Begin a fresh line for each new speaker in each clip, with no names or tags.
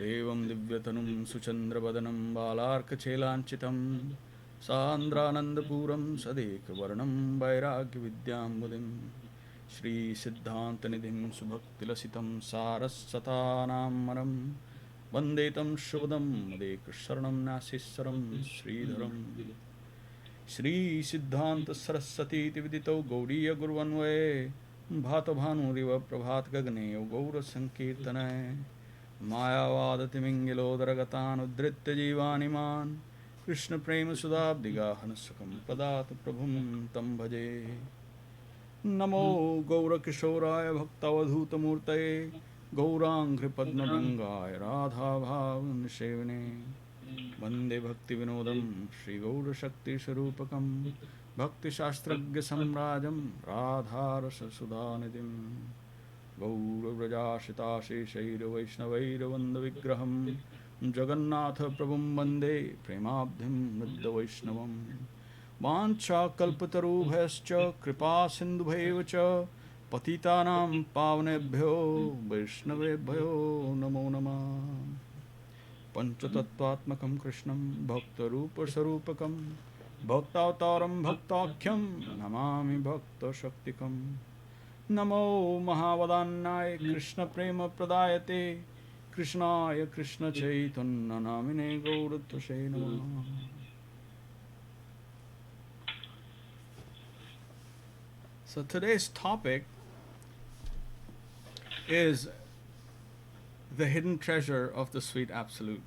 Devam Divyatanum Suchandravadanam Balarkachelanchitam Sandranandapuram Sadek Varnam Vairagya Vidyam Budim Shri Siddhantanidhim Subhaktilasitam Sarassatanam Maram Vandetam Shubhadam Madekasharanam Nasisaram Sridharam Shri Siddhanta Saraswati Vidito Gauriya Gurvanvaye Bhatavhanuriva Prabhat Gagne Gaura Sankirtanaye Mayavadatimingilodharagatan Udritya Jivaniman Krishna Prema Sudabdiga Hanasakam Padat Prabhum Tam Bhaje Namo Gaura Kishoraya Bhaktavadhuta Murtaye Gaurangri Padma Gangaya Radha Bhavan Shevane Vande Bhakti Vinodam Shri Gaura Shakti Sharupakam Bhakti Shastragya Samrajam Radha Rasa Sudhanidim Gaura Vrajashita Sheshaira Vaishnavaira Vanda Vigraham Jagannatha Prabhum Vande Premabdhim Mridda Vaishnavam Vancha Kalpatarubhascha Kripa Sindhubhevacha Patitanam Pavanebhyo Vaishnavebhyo Namo Namah Panchatattvatmakam Krishnam Bhaktarupa Sarupakam Bhaktavtaram Bhaktakyam Namami Bhakta Shaktikam Namo Mahavadannaya Krishna Prema Pradayate Krishnaya Krishna Chaitanya Namine Gauratase Namah. So today's topic is the hidden treasure of the sweet absolute.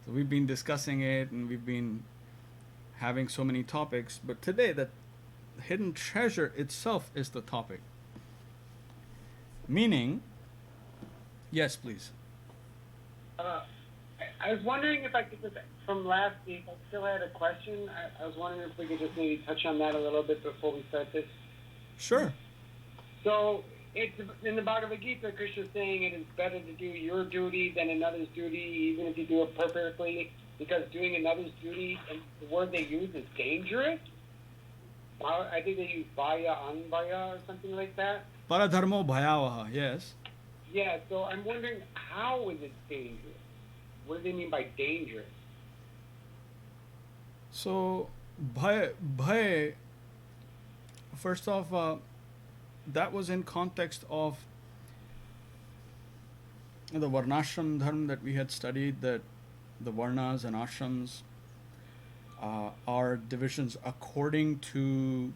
So we've been discussing it and we've been having so many topics, but today the hidden treasure itself is the topic. Meaning, yes, please.
I was wondering if I could just, from last week, I still had a question. I was wondering if we could just maybe touch on that a little bit before we start this.
Sure.
So, it's in the Bhagavad Gita, Krishna is saying it is better to do your duty than another's duty, even if you do it perfectly, because doing another's duty, and the word they use is dangerous. I think they use bhaya, anbhaya, or something like that.
Paradharmo bhayavaha, yes.
Yeah, so I'm wondering, how is it dangerous? What do they mean by dangerous?
So, bhay, first off, that was in context of the varnashram dharma that we had studied, that the varnas and ashrams are divisions according to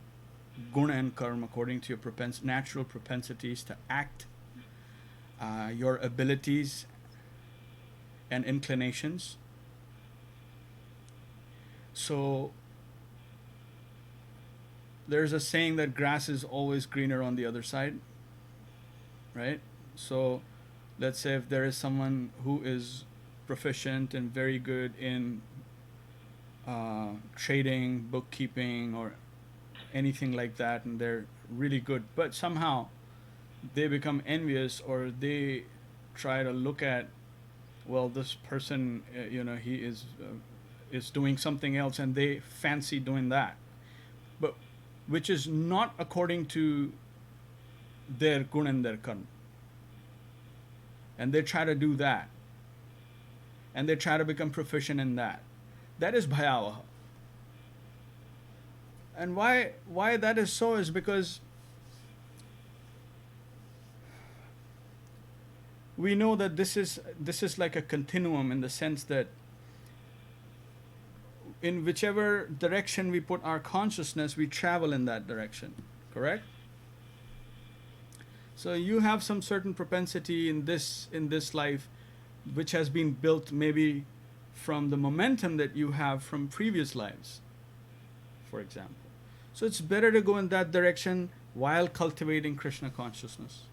guna and karma, according to your natural propensities to act, your abilities and inclinations. So there's a saying that grass is always greener on the other side, right? So let's say if there is someone who is proficient and very good in trading, bookkeeping, or anything like that, and they're really good, but somehow they become envious, or they try to look at, well, this person, he is doing something else, and they fancy doing that, but which is not according to their gun and their karma. And they try to do that. And they try to become proficient in that. That is bhayavaha. And why that is so is because we know that this is like a continuum, in the sense that in whichever direction we put our consciousness, we travel in that direction. Correct? So you have some certain propensity in this life, which has been built maybe from the momentum that you have from previous lives, for example. So it's better to go in that direction while cultivating Krishna consciousness.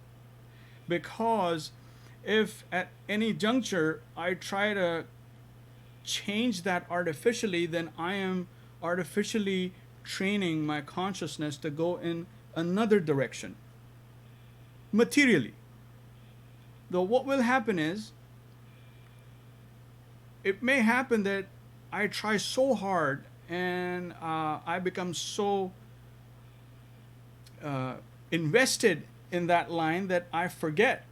Because if at any juncture I try to change that artificially, then I am artificially training my consciousness to go in another direction, materially. Though what will happen is, it may happen that I try so hard and I become so invested in that line that I forget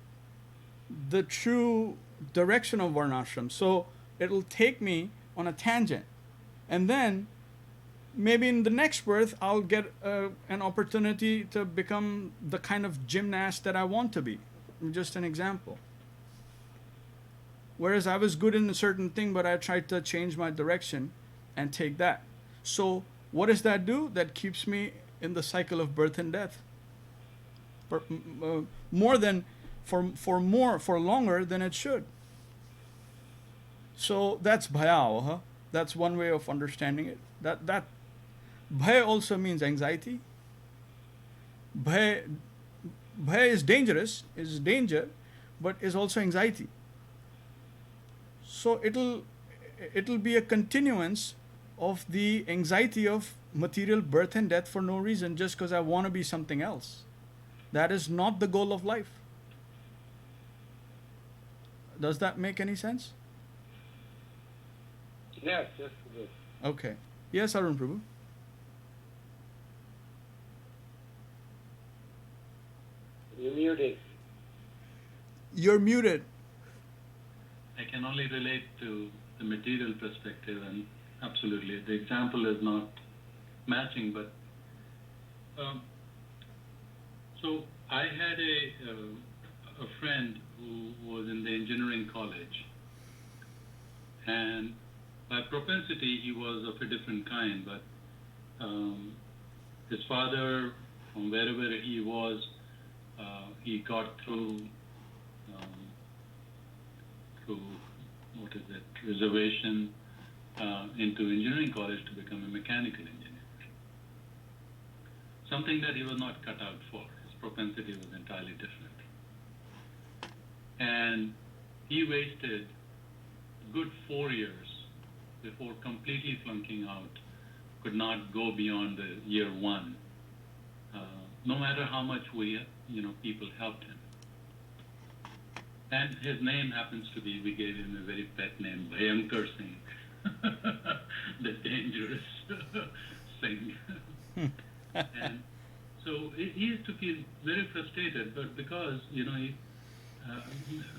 the true direction of varnashram. So it'll take me on a tangent. And then maybe in the next birth, I'll get an opportunity to become the kind of gymnast that I want to be. Just an example. Whereas I was good in a certain thing, but I tried to change my direction and take that. So what does that do? That keeps me in the cycle of birth and death. More than, for longer than it should. So that's bhayavaha. That's one way of understanding it. That bhaya also means anxiety. Bhaya is dangerous, is danger, but is also anxiety. So it'll be a continuance of the anxiety of material birth and death for no reason, just because I want to be something else. That is not the goal of life. Does that make any sense?
Yes, yes, it is.
Okay. Yes, Arun Prabhu.
You're muted.
You're muted.
I can only relate to the material perspective, and absolutely, the example is not matching, but so I had a friend who was in the engineering college, and by propensity he was of a different kind, but his father, from wherever he was, he got through reservation into engineering college to become a mechanical engineer. Something that he was not cut out for. His propensity was entirely different. And he wasted a good 4 years before completely flunking out, could not go beyond the year one, no matter how much people helped him. And his name happens to be, we gave him a very pet name, Bhayankar Singh, the dangerous Singh. And so he used to feel very frustrated, but because,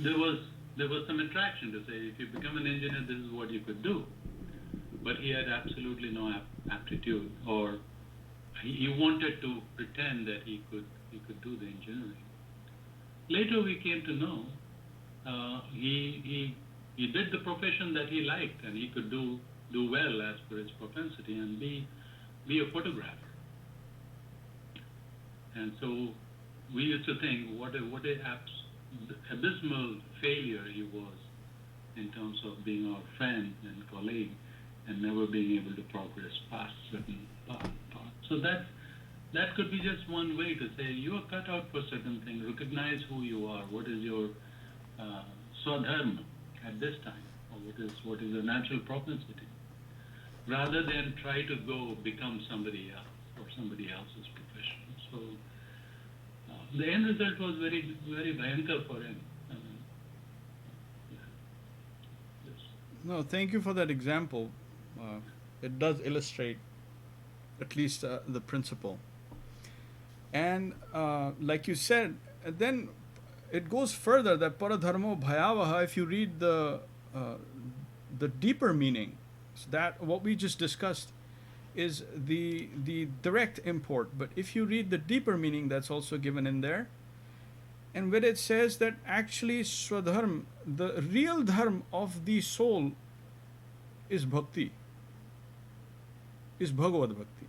there was some attraction to say, if you become an engineer, this is what you could do. But he had absolutely no aptitude, or he wanted to pretend that he could do the engineering. Later we came to know he did the profession that he liked, and he could do well as per his propensity and be a photographer. And so we used to think what a abysmal failure he was in terms of being our friend and colleague and never being able to progress past certain path. So that could be just one way to say you are cut out for certain things. Recognize who you are. What is your swadharma at this time, or what is your natural propensity, rather than try to go become somebody else or somebody else's profession. So the end result was very, very bhayankar for him. Yes.
No, thank you for that example. It does illustrate at least the principle. And like you said, then it goes further that paradharmo bhayavaha. If you read the deeper meaning, so that what we just discussed is the direct import. But if you read the deeper meaning, that's also given in there, and where it says that actually swadharm, the real dharma of the soul, is bhakti, is bhagavad bhakti,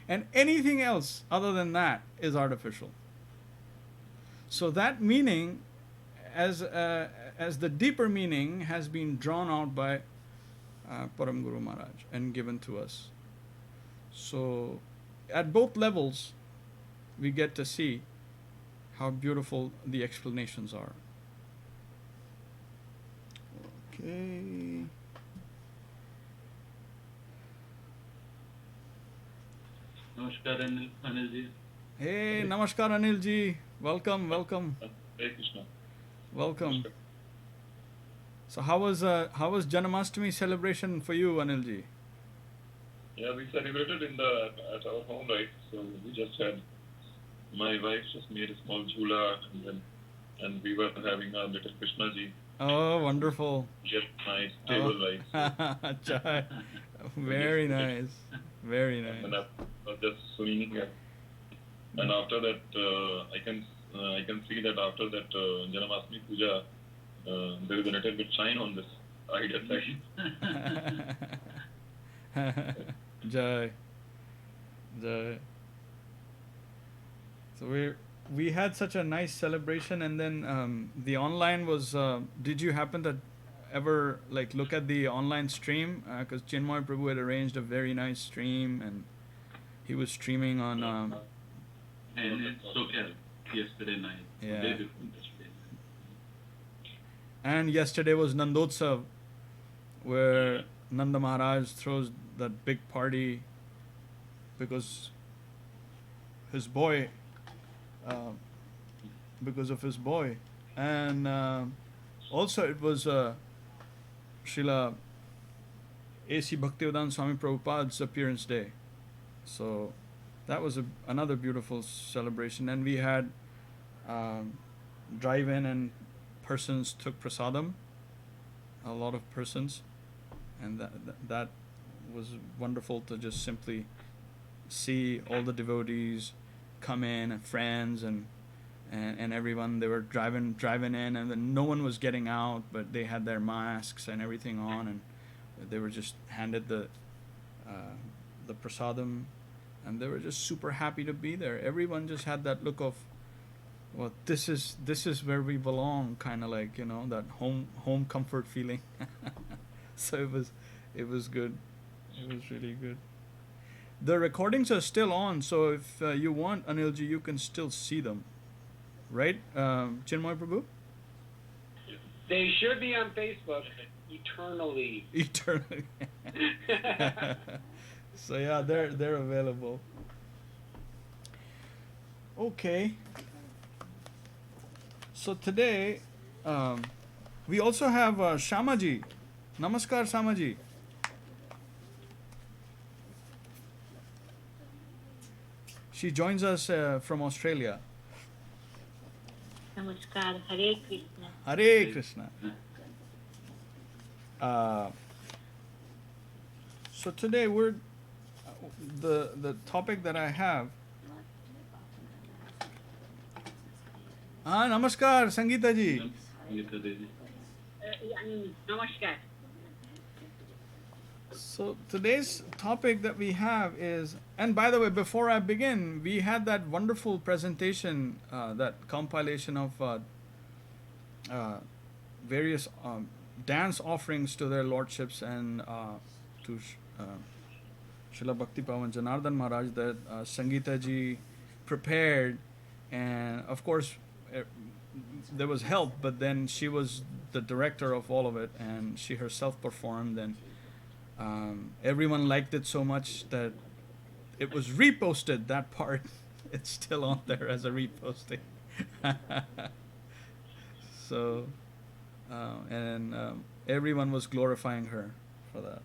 and anything else other than that is artificial. So that meaning, as the deeper meaning, has been drawn out by Param Guru Maharaj and given to us. So at both levels, we get to see how beautiful the explanations are. Okay.
Namaskar, Anil ji.
Hey, namaskar, Anil ji. Welcome.
Hare Krishna.
Welcome.
Namaskar.
So how was Janamastami celebration for you, Anil ji?
Yeah, we celebrated at our home, right? So we just had, my wife just made a small jhula, and then and we were having our little Krishna ji.
Oh, wonderful.
Just nice, stable life.
Jai. Very nice. Very
And
nice.
I was just swinging it. And after that, I can see that after that Janmashtami puja, there is a little bit shine on this idea side.
Jai. Jai. So we had such a nice celebration, and then the online was. Did you happen to ever like look at the online stream? Because Chinmoy Prabhu had arranged a very nice stream, and he was streaming on.
And it's SoCal yesterday night.
Yeah.
Day before yesterday night.
And yesterday was Nandotsav, where Nanda Maharaj throws that big party because his boy, because of his boy. And also it was Srila A.C. Bhaktivedanta Swami Prabhupada's appearance day. So that was another beautiful celebration. And we had drive-in and persons took prasadam, a lot of persons, and that was wonderful to just simply see all the devotees come in and friends and everyone. They were driving in, and then no one was getting out, but they had their masks and everything on, and they were just handed the prasadam, and they were just super happy to be there. Everyone just had that look of, well, this is where we belong, kind of like, that home comfort feeling. So it was good. It was really good. The recordings are still on, so if you want, Anilji, you can still see them, right, Chinmoy Prabhu?
They should be on Facebook eternally.
Eternally. So yeah, they're available. Okay. So today, we also have Shamaji. Namaskar, Shamaji. She joins us from Australia.
Namaskar, Hare Krishna.
Hare Krishna. So today we're the topic that I have. Namaskar, Sangeeta ji.
Namaskar.
So today's topic that we have is, and by the way, before I begin, we had that wonderful presentation, that compilation of various dance offerings to their lordships and to Srila Bhakti Pavan Janardhan Maharaj that Sangeeta ji prepared, and of course there was help, but then she was the director of all of it, and she herself performed, and everyone liked it so much that it was reposted, that part. It's still on there as a reposting. So, and everyone was glorifying her for that.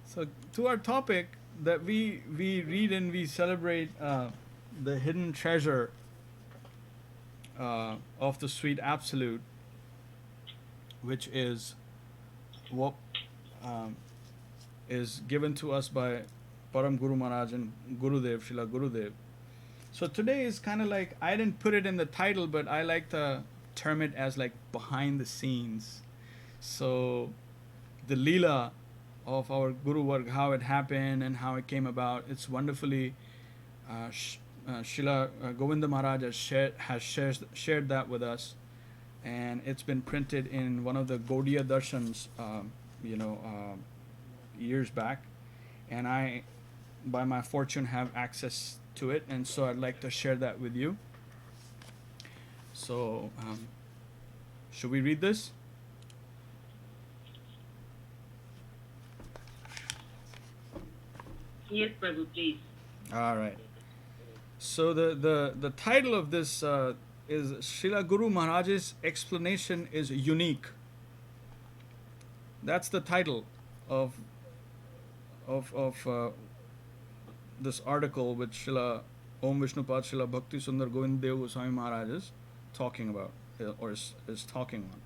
So, to our topic that we read and we celebrate the hidden treasure of the sweet absolute, which is what is given to us by Param Guru Maharaj and Gurudev, Srila Gurudev. So today is kind of like, I didn't put it in the title, but I like to term it as like behind the scenes. So the Leela of our Guru work, how it happened and how it came about, it's wonderfully Srila Govinda Maharaj has shared that with us, and it's been printed in one of the Gaudiya Darshans, years back, and I, by my fortune, have access to it, and so I'd like to share that with you. So, should we read this?
Yes, Prabhu, please.
All right. So the title of this is Srila Guru Maharaj's explanation is unique. That's the title of of this article which Srila Om Vishnupad Srila Bhakti Sundar Govinda Goswami Maharaj is talking about, or is talking on.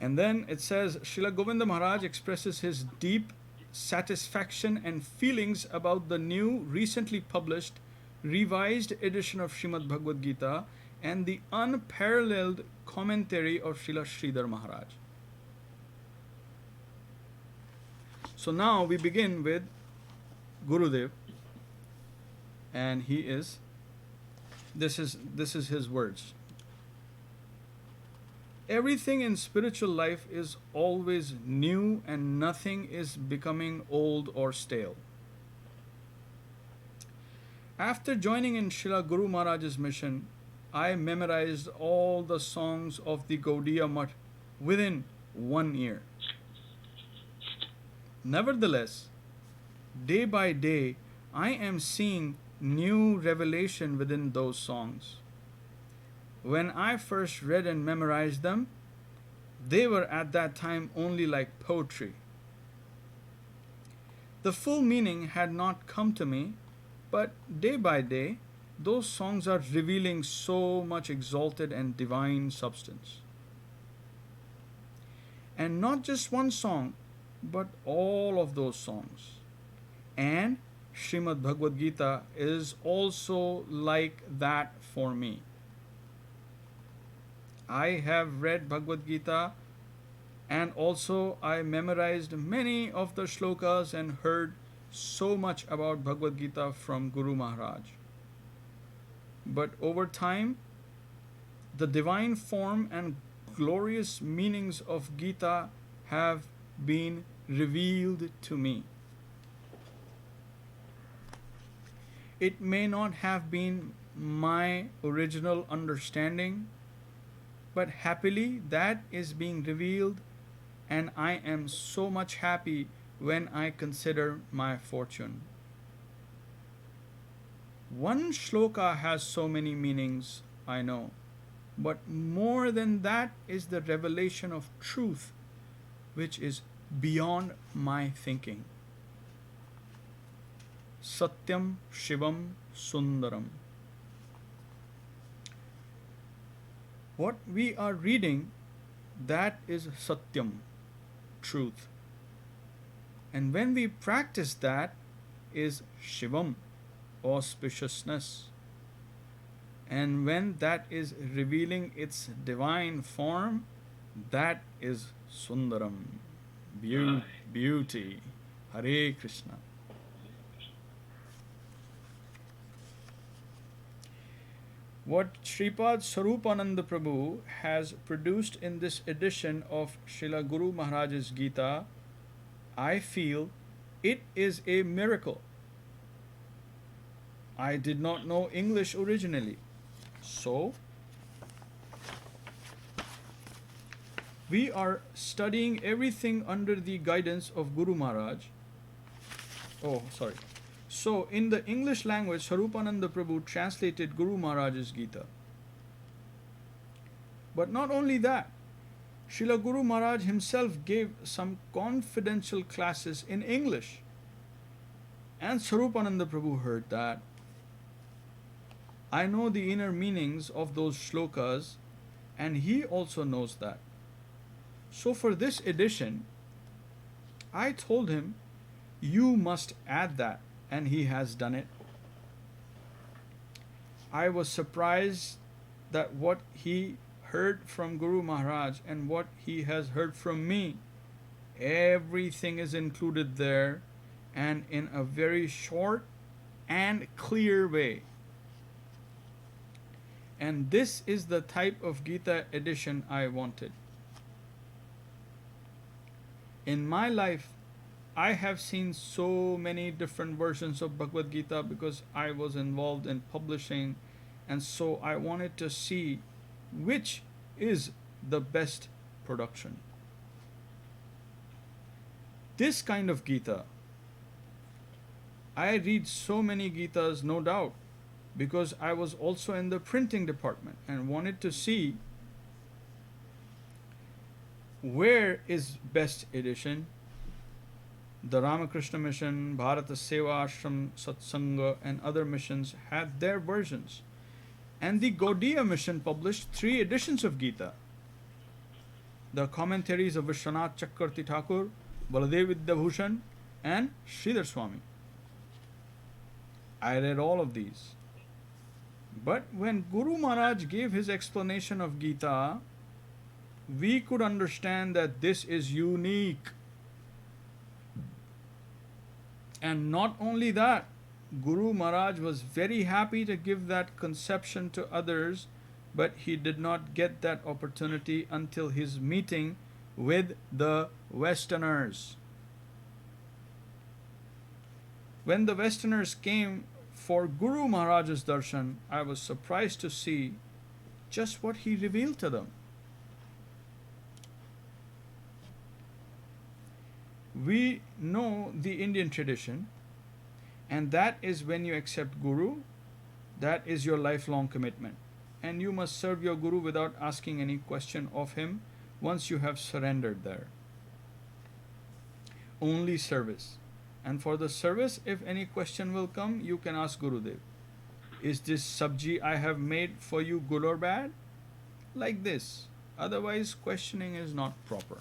And then it says, Srila Govinda Maharaj expresses his deep satisfaction and feelings about the new, recently published, revised edition of Srimad Bhagavad Gita and the unparalleled commentary of Srila Sridhar Maharaj. So now we begin with Gurudev, and this is his words. Everything in spiritual life is always new and nothing is becoming old or stale. After joining in Srila Guru Maharaj's mission, I memorized all the songs of the Gaudiya Mutt within 1 year. Nevertheless, day by day, I am seeing new revelation within those songs. When I first read and memorized them, they were at that time only like poetry. The full meaning had not come to me, but day by day, those songs are revealing so much exalted and divine substance. And not just one song, but all of those songs. And Srimad Bhagavad Gita is also like that for me. I have read Bhagavad Gita and also I memorized many of the shlokas and heard so much about Bhagavad Gita from Guru Maharaj. But over time, the divine form and glorious meanings of Gita have been revealed to me. It may not have been my original understanding, but happily that is being revealed, and I am so much happy when I consider my fortune. One shloka has so many meanings, I know, but more than that is the revelation of truth, which is beyond my thinking. Satyam Shivam Sundaram. What we are reading, that is Satyam, truth. And when we practice that, is Shivam, auspiciousness. And when that is revealing its divine form, that is Sundaram, beauty. Hare Krishna. What Sripad Sarupananda Prabhu has produced in this edition of Srila Guru Maharaj's Gita, I feel it is a miracle. I did not know English originally, so we are studying everything under the guidance of Guru Maharaj. So, in the English language, Sarupananda Prabhu translated Guru Maharaj's Gita. But not only that, Srila Guru Maharaj himself gave some confidential classes in English. And Sarupananda Prabhu heard that. I know the inner meanings of those shlokas, and he also knows that. So for this edition, I told him, you must add that. And he has done it. I was surprised that what he heard from Guru Maharaj and what he has heard from me, everything is included there and in a very short and clear way. And this is the type of Gita edition I wanted. In my life, I have seen so many different versions of Bhagavad Gita because I was involved in publishing, and so I wanted to see which is the best production. This kind of Gita, I read so many Gitas, no doubt, because I was also in the printing department and wanted to see where is best edition. The Ramakrishna Mission, Bharata Seva Ashram, Satsanga, and other missions had their versions. And the Gaudiya Mission published 3 editions of Gita. The commentaries of Vishwanath Chakravarti Thakur, Baladev Vidyabhushan, and Sridhar Swami. I read all of these. But when Guru Maharaj gave his explanation of Gita, we could understand that this is unique. And not only that, Guru Maharaj was very happy to give that conception to others, but he did not get that opportunity until his meeting with the Westerners. When the Westerners came for Guru Maharaj's darshan, I was surprised to see just what he revealed to them. We know the Indian tradition, and that is when you accept Guru, that is your lifelong commitment. And you must serve your Guru without asking any question of him once you have surrendered there. Only service. And for the service, if any question will come, you can ask Gurudev. Is this sabji I have made for you good or bad? Like this. Otherwise, questioning is not proper.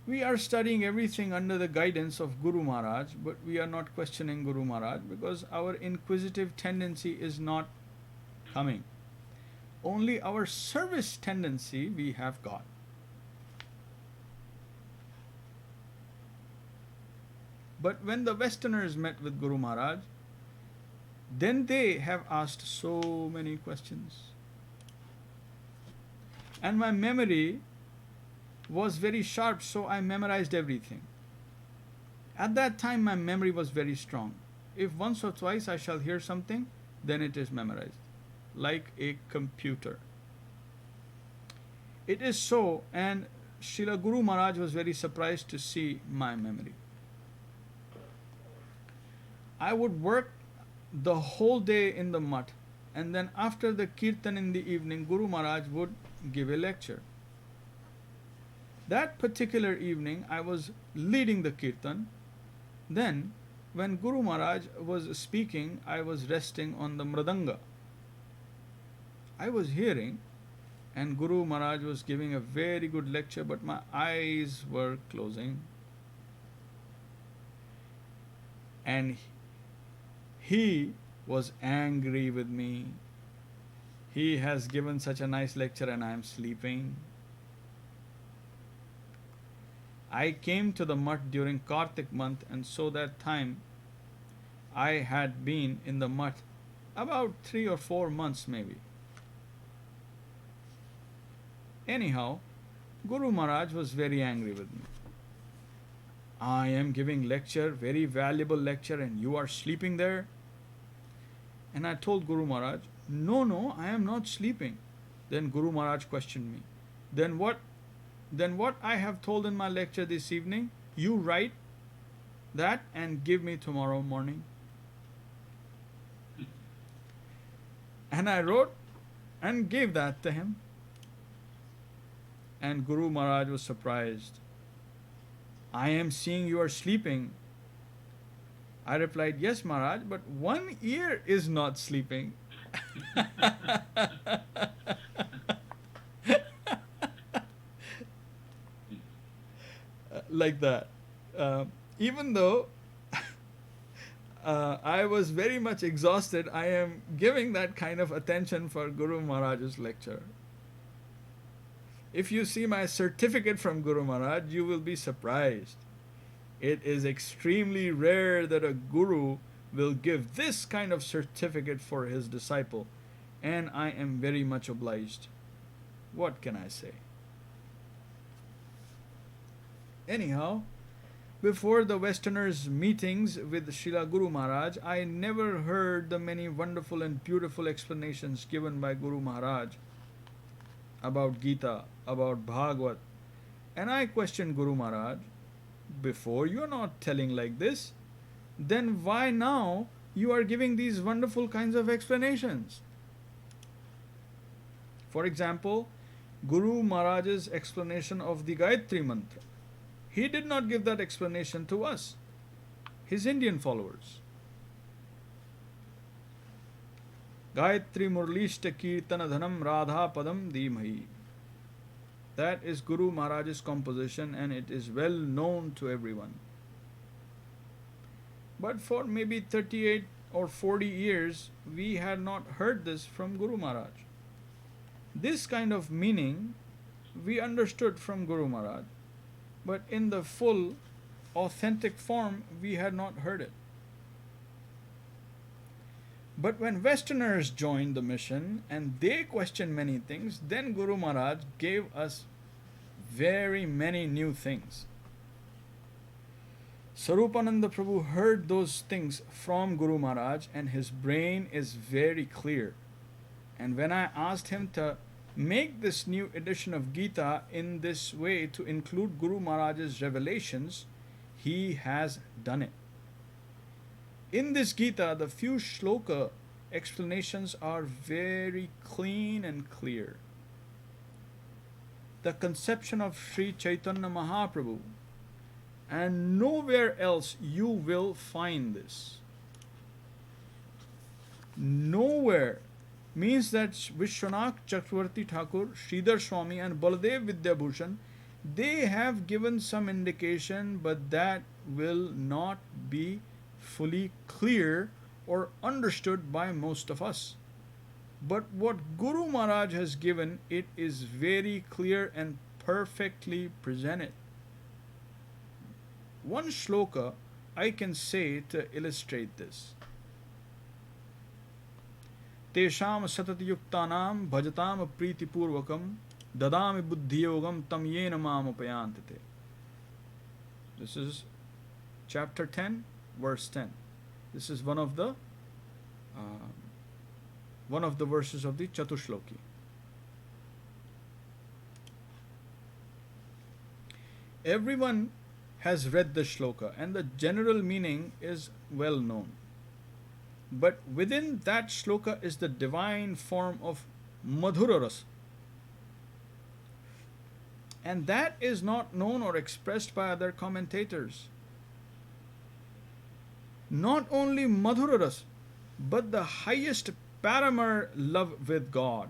We are studying everything under the guidance of Guru Maharaj, but we are not questioning Guru Maharaj because our inquisitive tendency is not coming. Only our service tendency we have got. But when the Westerners met with Guru Maharaj, then they have asked so many questions. And my memory was very sharp, so I memorized everything. At that time, my memory was very strong. If once or twice I shall hear something, then it is memorized, like a computer. It is so, and Srila Guru Maharaj was very surprised to see my memory. I would work the whole day in the mutt, and then after the kirtan in the evening, Guru Maharaj would give a lecture. That particular evening, I was leading the kirtan. Then, when Guru Maharaj was speaking, I was resting on the mridanga. I was hearing, and Guru Maharaj was giving a very good lecture, but my eyes were closing. And he was angry with me. He has given such a nice lecture and I am sleeping. I came to the mutt during Kartik month, and so that time I had been in the mutt about 3 or 4 months maybe. Anyhow, Guru Maharaj was very angry with me. I am giving lecture, very valuable lecture, and you are sleeping there. And I told Guru Maharaj, no, I am not sleeping. Then Guru Maharaj questioned me. Then what I have told in my lecture this evening, you write that and give me tomorrow morning. And I wrote and gave that to him. And Guru Maharaj was surprised. I am seeing you are sleeping. I replied, yes, Maharaj, but one ear is not sleeping. Like that. Even though I was very much exhausted, I am giving that kind of attention for Guru Maharaj's lecture. If you see my certificate from Guru Maharaj, you will be surprised. It is extremely rare that a guru will give this kind of certificate for his disciple, and I am very much obliged. What can I say? Anyhow, before the Westerners' meetings with Srila Guru Maharaj, I never heard the many wonderful and beautiful explanations given by Guru Maharaj about Gita, about Bhagavad. And I questioned Guru Maharaj, before you are not telling like this, then why now you are giving these wonderful kinds of explanations? For example, Guru Maharaj's explanation of the Gayatri Mantra. He did not give that explanation to us, his Indian followers. Gayatri Murlishta Kirtana Dhanam Radha Padam Dhimahi. That is Guru Maharaj's composition, and it is well known to everyone. But for maybe 38 or 40 years, we had not heard this from Guru Maharaj. This kind of meaning we understood from Guru Maharaj, but in the full, authentic form, we had not heard it. But when Westerners joined the mission and they questioned many things, then Guru Maharaj gave us very many new things. Sarupananda Prabhu heard those things from Guru Maharaj, and his brain is very clear. And when I asked him to make this new edition of Gita in this way to include Guru Maharaj's revelations, he has done it. In this Gita, the few shloka explanations are very clean and clear. The conception of Sri Chaitanya Mahaprabhu, and nowhere else you will find this. Nowhere means that Vishwanath Chakravarti Thakur, Sridhar Swami and Baladev Vidyabhushan, they have given some indication, but that will not be fully clear or understood by most of us. But what Guru Maharaj has given, it is very clear and perfectly presented. One shloka I can say to illustrate this. Tesham satati yuktanam bhajatam priti purvakam dadami buddhiyogam tam yena mam upayantite. This is chapter 10, verse 10. This is one of the verses of the Chatushloki. Everyone has read the shloka, and the general meaning is well known. But within that shloka is the divine form of Madhura Rasa. And that is not known or expressed by other commentators. Not only Madhura Rasa, but the highest paramar love with God,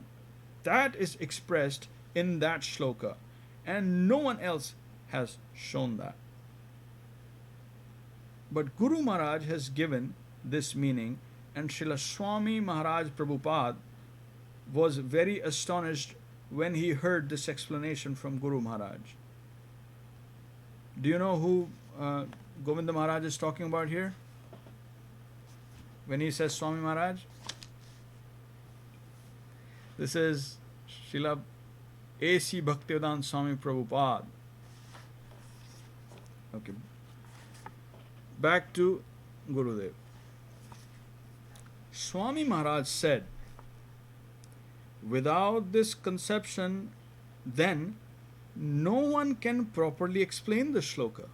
that is expressed in that shloka, and no one else has shown that. But Guru Maharaj has given this meaning, and Srila Swami Maharaj Prabhupada was very astonished when he heard this explanation from Guru Maharaj. Do you know who Govinda Maharaj is talking about here? When he says Swami Maharaj? This is Srila A.C. Bhaktivedanta Swami Prabhupada. Okay. Back to Gurudev. Swami Maharaj said, without this conception, then no one can properly explain the shloka.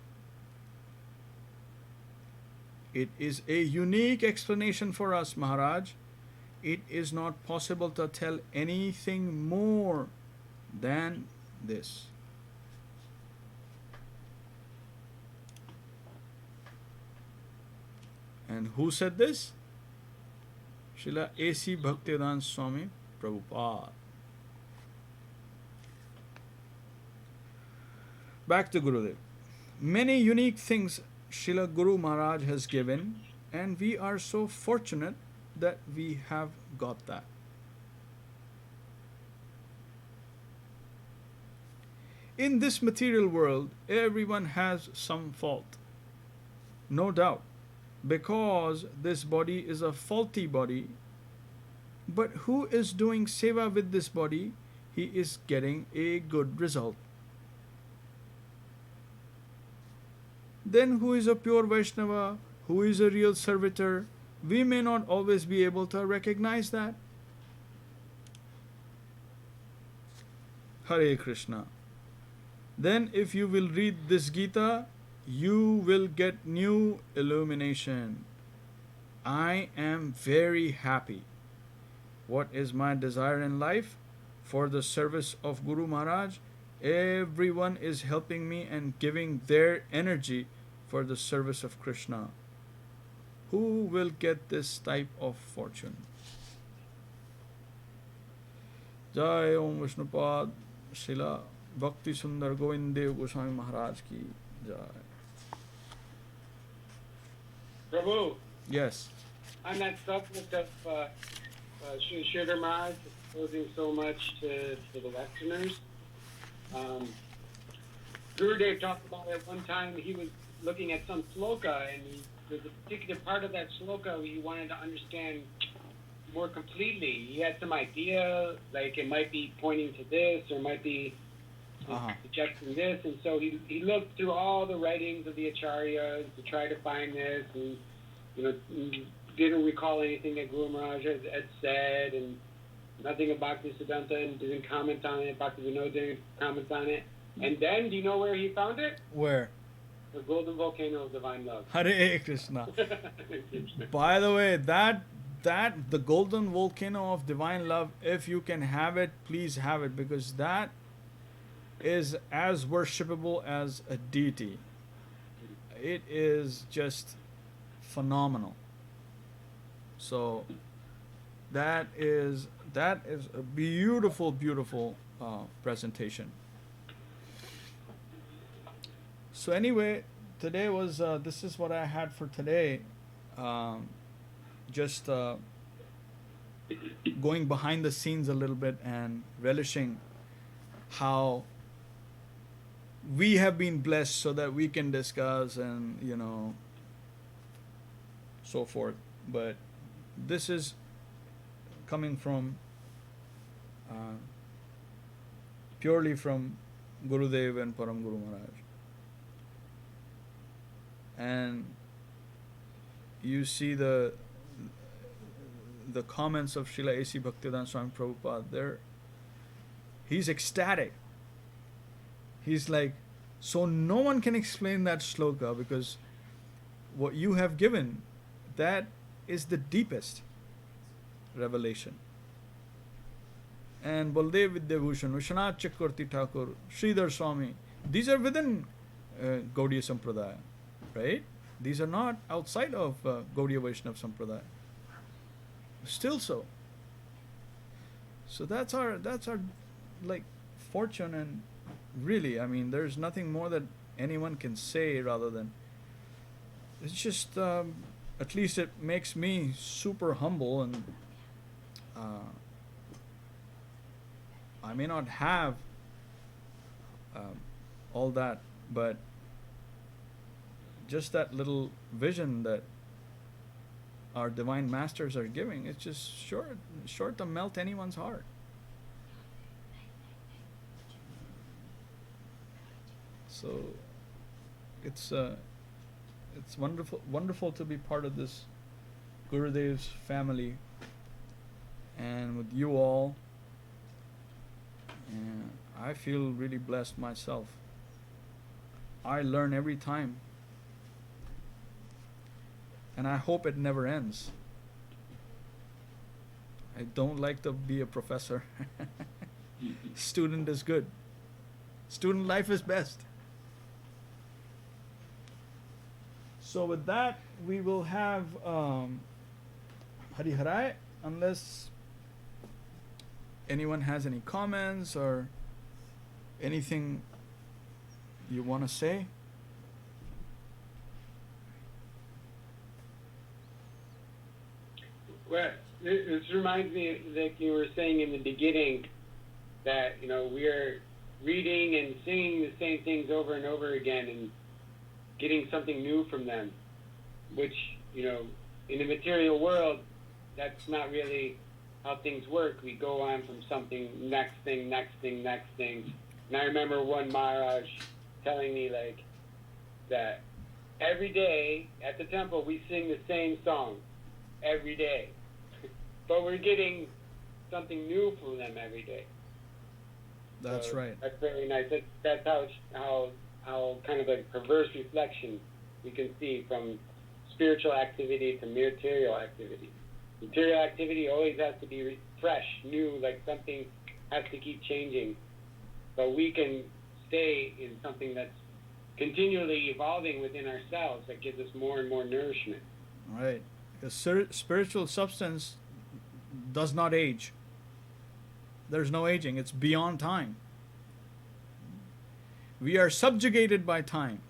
It is a unique explanation for us, Maharaj. It is not possible to tell anything more than this. And who said this? Srila A.C. Bhaktivedanta Swami Prabhupada. Back to Gurudev. Many unique things Srila Guru Maharaj has given, and we are so fortunate that we have got that. In this material world, everyone has some fault. No doubt. Because this body is a faulty body, but who is doing seva with this body, he is getting a good result. Then who is a pure Vaishnava, who is a real servitor, we may not always be able to recognize that. Hare Krishna. Then if you will read this Gita, you will get new illumination. I am very happy. What is my desire in life? For the service of Guru Maharaj Everyone is helping me and giving their energy for the service of Krishna. Who will get this type of fortune? Jai Om Vishnupad Srila Bhakti Sundar Govinda Goswami Maharaj ki Jai.
Prabhu,
Yes.
on that subject of Sridhar Maharaj exposing so much to the Westerners, Gurudev talked about it one time. He was looking at some sloka, and there's a particular part of that sloka he wanted to understand more completely. He had some idea, like it might be pointing to this, or might be suggesting this, and so he looked through all the writings of the acharyas to try to find this, and didn't recall anything that Guru Maharaj had said, and nothing about Siddhanta, and didn't comment on it. Bhakti Vinod didn't comment on it. And then, do you know where he found it?
Where?
The golden volcano of divine love.
Hare Krishna. By the way, that the golden volcano of divine love, if you can have it, please have it, because that is as worshipable as a deity. It is just phenomenal. So that is a beautiful presentation. So anyway, today was this is what I had for today. Just going behind the scenes a little bit and relishing how we have been blessed so that we can discuss and so forth. But this is coming from purely from Gurudev and Param Guru Maharaj. And you see the comments of Srila A.C. Bhaktivedanta Swami Prabhupada there. He's ecstatic. He's like, so no one can explain that shloka, because what you have given, that is the deepest revelation. And Baldev Vidyabhushan, Vishwanath Chakravarti Thakur, Sridhar Swami, these are within Gaudiya Sampradaya, right? These are not outside of Gaudiya Vaishnava Sampradaya. Still so. So that's our like fortune, and really, I mean, there's nothing more that anyone can say rather than it's just at least it makes me super humble, and I may not have all that, but just that little vision that our divine masters are giving, it's just sure to melt anyone's heart. So it's wonderful to be part of this Gurudev's family and with you all. And I feel really blessed myself. I learn every time. And I hope it never ends. I don't like to be a professor. Student is good. Student life is best. So with that, we will have Hari Harai, unless anyone has any comments or anything you want to say.
Well, this reminds me, like you were saying in the beginning, that we are reading and singing the same things over and over again, and getting something new from them, which in the material world, that's not really how things work. We go on from something, next thing. And I remember one Maharaj telling me that every day at the temple we sing the same song every day. But we're getting something new from them every day.
That's
so
right.
That's very nice. That's how kind of like perverse reflection we can see from spiritual activity to material activity. Material activity always has to be fresh, new, like something has to keep changing. but we can stay in something that's continually evolving within ourselves that gives us more and more nourishment.
Right. Because spiritual substance does not age. There's no aging. It's beyond time. We are subjugated by time.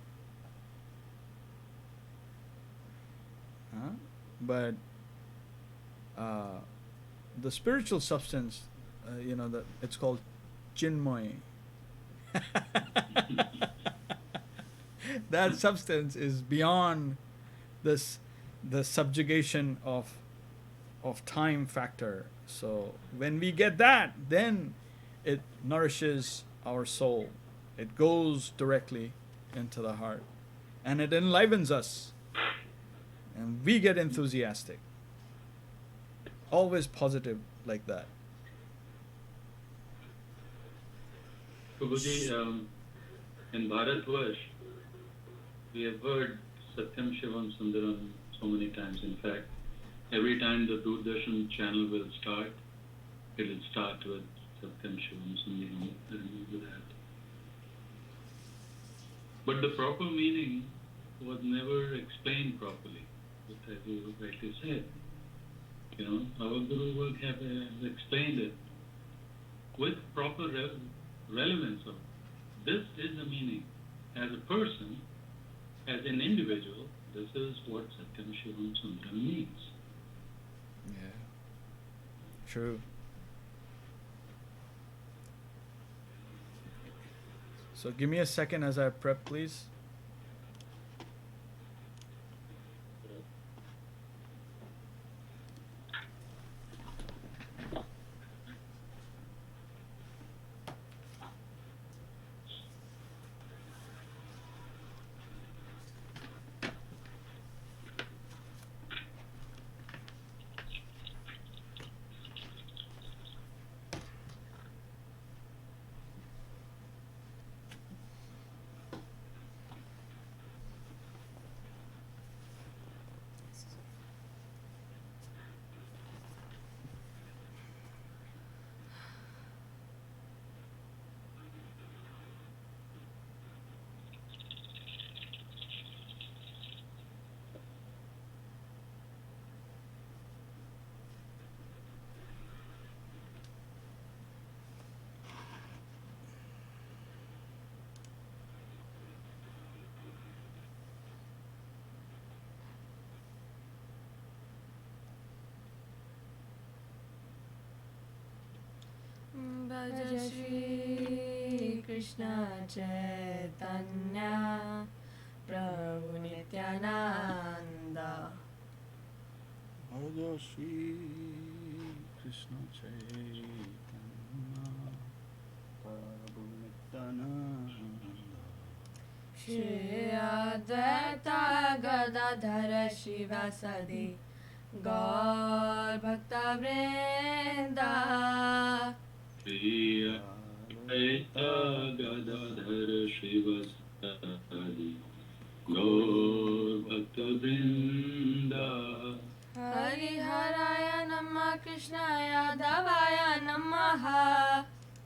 But the spiritual substance, it's called Chinmoy. That substance is beyond the subjugation of time factor. So when we get that, then it nourishes our soul. It goes directly into the heart, and it enlivens us, and we get enthusiastic. Always positive like that.
Prabhuji, in Bharatvarsh, we have heard Satyam Shivam Sundaram so many times. In fact, every time the Doordarshan channel will start, it will start with Satyam Shivam Sundaram. I remember that. But the proper meaning was never explained properly, as you rightly said. Our Guru would have explained it with proper relevance of this is the meaning. As a person, as an individual, this is what Satyam Shivam Sundaram means.
Yeah. True. So give me a second as I prep, please.
भज श्री कृष्ण चैतन्य प्रभु नित्यानंद
भज श्री कृष्ण चैतन्य प्रभु नित्यानंद
श्री अद्वैत गदाधर शिवासदि गौर भक्तवृंदा
Shri Advaita Gadadhar Shivasadi Gaur Bhakta Vrinda
Hari Haraya Namah Krishnaya Davaya Namaha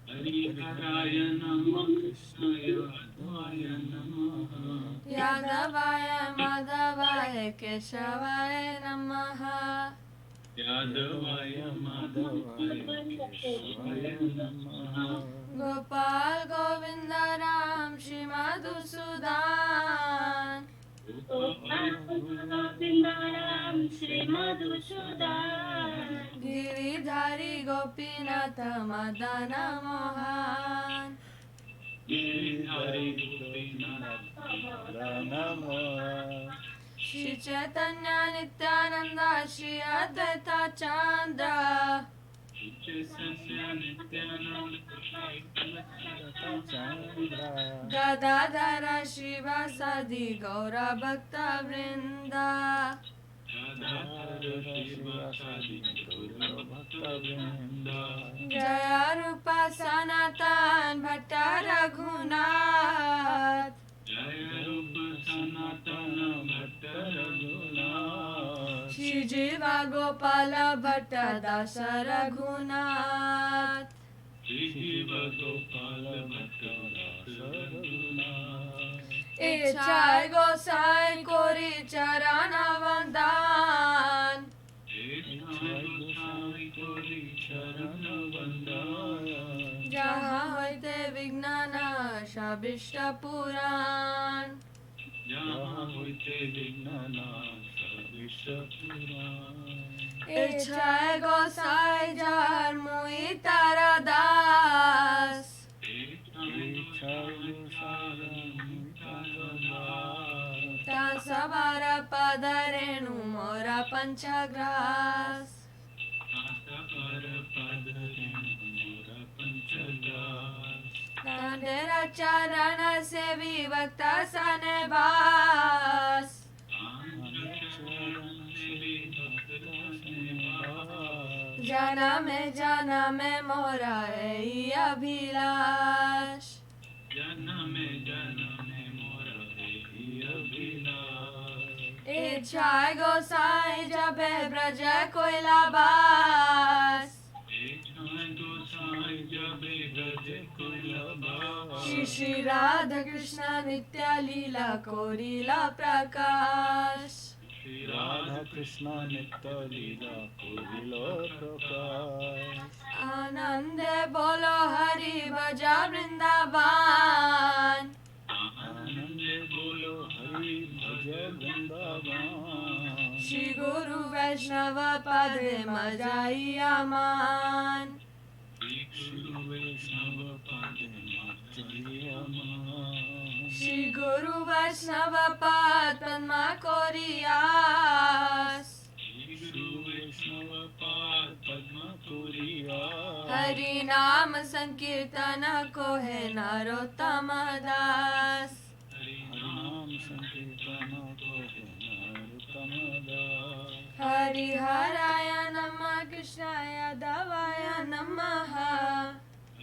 Hari Haraya Namah Krishnaya Advaya Namaha
Yadavaya Madhavaya Keshavaya Namaha
Yadavaya Madhavaya Keshvaya Namaha
Gopal Govinda Ram Shri Madhusudan
Gopal
Govinda Ram Shri Madhusudan Giridhari Gopinatha Madana Mohan
Giridhari Gopinath Madana Mohan
Shri Chaitanya Nityananda Shri Advaita Chandra Gadadhara Shivasadi Gaura Bhakta Vrinda Jaya Rupa Sanatan Bhatta Raghunath Shri Jiva Gopala Bhatta Dasa Raghunath
Shiva Gopala Bhatta Rasa Raghunath.
Ichai Gosai Kori Charana Vandan. Jaha hoite Vignana Shabishta Puran. Ichai Gosai Jar Mui Taradas. Tasavara Padarenu Mora Panchagras. Tandera Charana Sevi Vakta Sanebas. Jana me mora ei abhilash. Ichai Gosai Jabe Braja Koilabas. Shri Radha Krishna Nitya Leela Korila Prakash.
Radha Krishna Nitya Leela Korila Prakash.
Anande Bolo Hari Bhaja Vrindavan.
Anande Bolo Hari Bhaja Vrindavan.
Shri Guru Vaishnava Pade Majai Aman. Shri Guru Vaishnava Pad Padma Koriyas. Hari Naam Sankirtana ko hai Narottama Das. Hari Haraya Namah Krishnaya Davaya Namaha.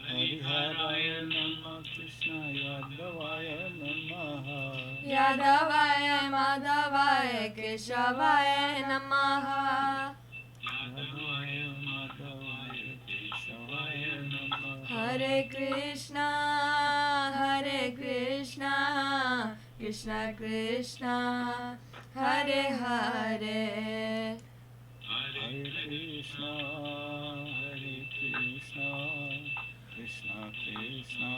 Hariharaya Namah Krishnaya Davaya Namaha.
Yadavaya Madhavaya Keshavaya Namaha.
Yadavaya Madhavaya Keshavaya Namaha.
Hare Krishna, Hare Krishna, Krishna Krishna, Hare Hare.
Hare Krishna, Hare Krishna, Krishna Krishna,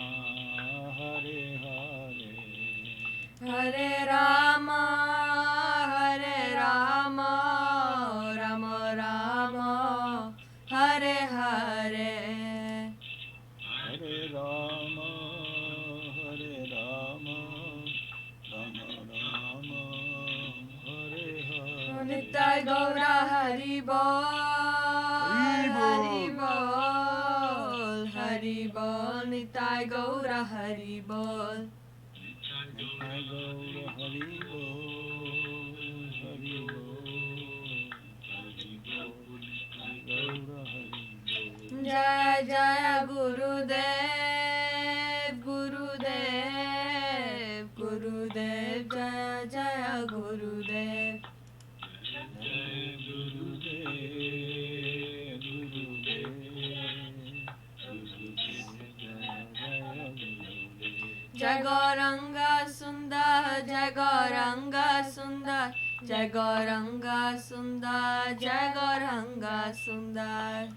Hare Hare.
Hare Rama, Hare Rama, Rama Rama, Hare Hare.
Hare Rama, Hare Rama, Rama Rama, Hare Hare.
Nittai Gaura Hari Bol, Hari Bol, Hari Bol, Nittai Gaura Hari Bol.
Nittai Gaura Hari Bol, Hari Bol, Hari Bol, Nittai Gaura Hari Bol.
Jaya Jaya Gurudev, Gurudev, Gurudev, Jaya Jaya Gurudev. Jai Gauranga Sundar, Jai Gauranga Sundar, Jai Gauranga Sundar, Jai Gauranga Sundar.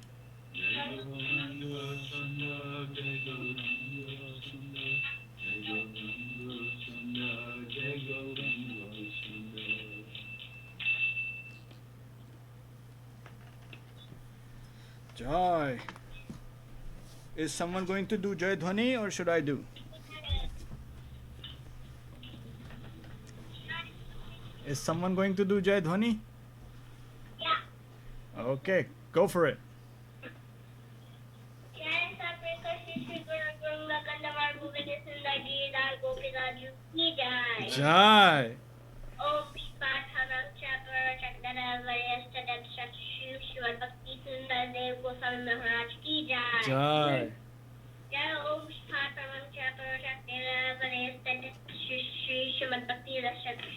Jai. Is someone going to do Jai Dhwani or should I do? Is someone going to do Jai Dhwani?
Yeah.
Okay, go for it. Jai.
Om Pathanam Chakra Chakdara Varestadam Shakshu Shiva Bhakti Sundar Dev Goswami Maharaj ki jai.
Jai.
Jai Om Pathanam Chakra Chakdara Varestadam Shakshu Shiva Bhakti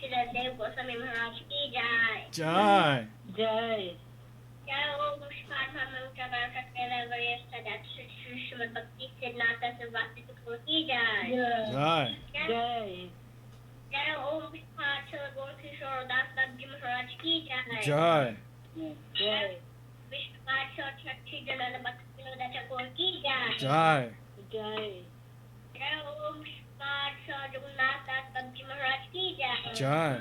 Sundar Dev Goswami Maharaj ki jai.
Jai.
Jai.
Jai Om Pushpan Bhamam Chabar Shakela Variyasta That Srimad Bhakti Siddhanta Sarvasti Thakur Ki Jai.
Jai.
Jai.
Jai Om Pushpan Chabar Gaur Kishore Das Babji Maharaj Ki Jai.
Jai.
Jai.
Vishnu Chabar Shakti Janana Bhakti Vinod Thakur Ki Jai.
Jai.
Jai.
Jai Om Pushpan Chabar Jagannath Das Babji Maharaj Ki Jai.
Jai.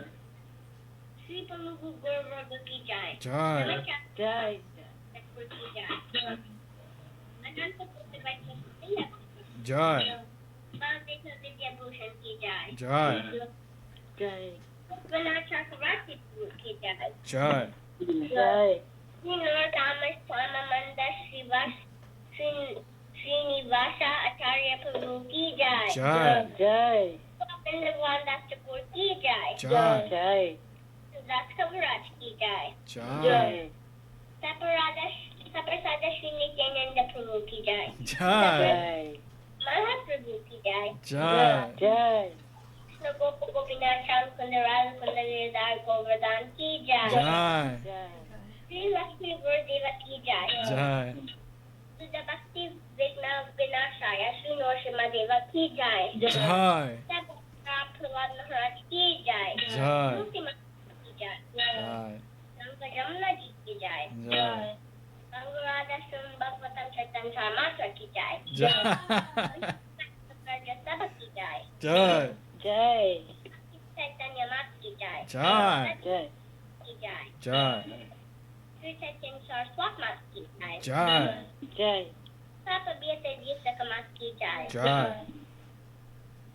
Sri Prabhu Guru Varga Ki Jai.
Jai.
Jai.
Thakur Ki Jai. Ananta Putra Vaishnav
Jai.
Bhavdesa Vidya Bhushan Ki Jai.
Jai.
Jai.
Vinod Chakravarti Ki Jai.
Jai.
Jai.
Thomas Pramamanda Srinivasa Acharya Prabhu Ki Jai.
Jai.
Jai.
Vrindavan Das Thakur Ki Jai.
Jai.
Jai.
Das Kaviraj Ki Jai.
Jai.
Saprasada Shri Nityananda Prabhu Ki Jai.
Jai.
Jai.
Mahaprabhu Ki Jai.
Jai.
Jai.
Krishna Gopa Gopinath Sham Kunda Radha Kunda Giridhar Govardhan Ki Jai.
Jai.
Sri Lakshmi Gurudeva Ki Jai.
Jai.
Sudha Bhakti Vigna Vinashaya Sri Noshima Deva Ki Jai.
Jai.
Prabhat Maharaj Ki Jai.
Jai.
Mukti Maharaj Ki Jai.
Jai.
Sangha Jamuna Ji Ki Jai.
Jai.
Sangharada Sri Bhagavatam Chaitan Sarmatra Ki Jai.
Jai.
Sabha Ki Jai.
Jai.
Jai.
Chaitanya Mat Ki Jai.
Jai.
Jai.
Ki Jai.
Jai.
Sri Chaitanya Saraswat Mat Ki Jai.
Jai.
Jai.
Papa Bhiyate Vyasaka Mat Ki Jai.
Jai.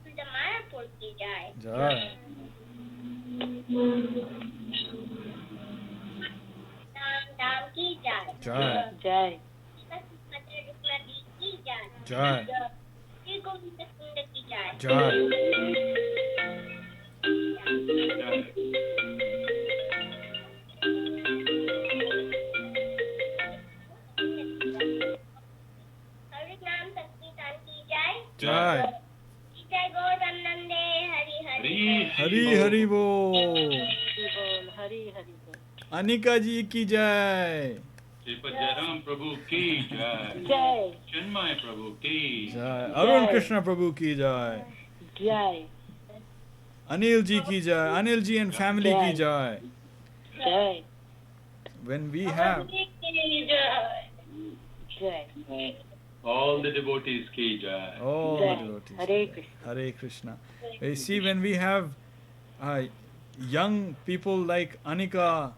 Sudha Mayapur Ki Jai.
Jai.
Dham Ki Jai.
Jai.
Jai.
Mother Rukmati Ki Jai.
Jai.
Sri Govinda Sundar Ki Jai.
Jai.
Harinam Sankirtan Ki Jai.
Jai.
Jai Gaudam Nande Hari Hari.
Hari Hari Bol.
Hari Hari Bol.
Anika ji ki jai.
Sripad Jairam Prabhu ki jai.
Jai.
Chinmay Prabhu ki
Jai. Arun Krishna Prabhu ki jai.
Jai.
Anil ji ki jai. Anil ji and family ki jai.
Jai.
When we have
Jai.
all the devotees ki jai.
all
Jai.
the devotees.
Hare Krishna.
Hare Krishna. You see, when we have young people like Anika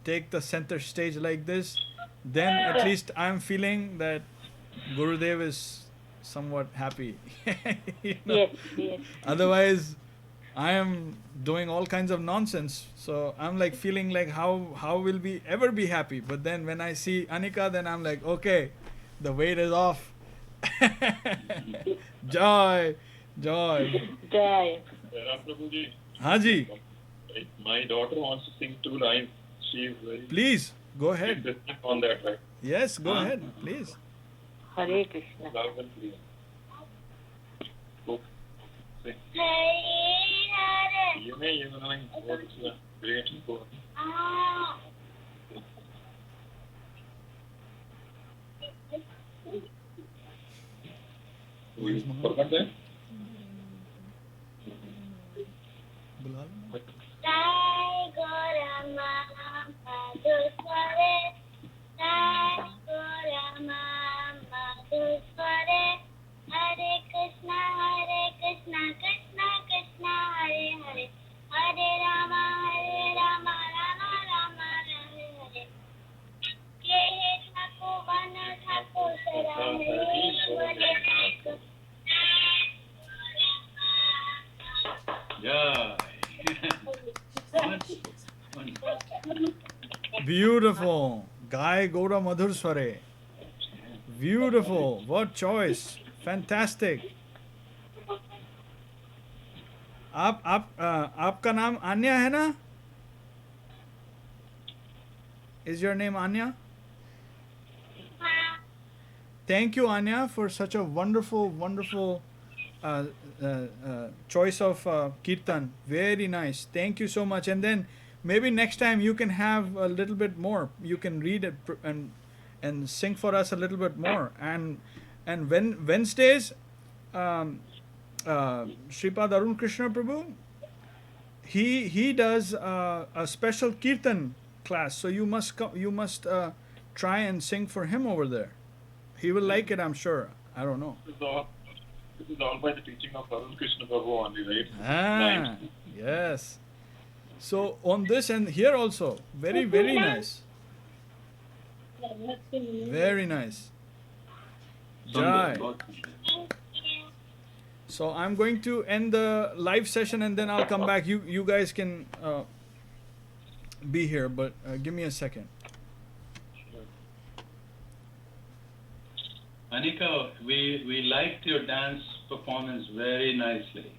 take the center stage like this, then at least I'm feeling that Gurudev is somewhat happy. You know?
Yes, yes.
Otherwise, I am doing all kinds of nonsense. So I'm like feeling like how will we ever be happy? But then when I see Anika, then I'm like, okay, the weight is off. Joy, joy.
Jai.
Ram Prabhuji,
Haji,
my daughter wants to sing two lines. She is very
please go ahead.
insistent on that, right?
Yes, go ahead, please.
Hare Krishna.
Loud and clear. Go. Sing.
Hari Hari.
You may even know what is the great for.
Ah.
We forgot that?
Jai Gaurama Madhusware. Jai Gaurama Madhusware. Hare Krishna, Krishna Krishna, Hare Hare. Hare Rama, Rama Rama, Hare Hare. Ke Thaku Bana Thaku Saramani
Jai.
Beautiful. Gai Gaura Madhur Sware. Beautiful. What choice. Fantastic. आपका नाम आन्या है ना? Is your name Anya? Thank you, Anya, for such a wonderful choice of kirtan. Very nice. Thank you so much. And then maybe next time you can have a little bit more. You can read it and sing for us a little bit more. And when Wednesdays, Sripad Arun Krishna Prabhu, he does a special kirtan class. So you must try and sing for him over there. He will like it, I'm sure. I don't know.
This is all by the teaching of Arun Krishna Prabhu only, right?
Ah, yes. So on this and here also, very, very nice. Very nice. Jai. So I'm going to end the live session and then I'll come back. You guys can be here, but give me a second.
Anika, we liked your dance performance very nicely.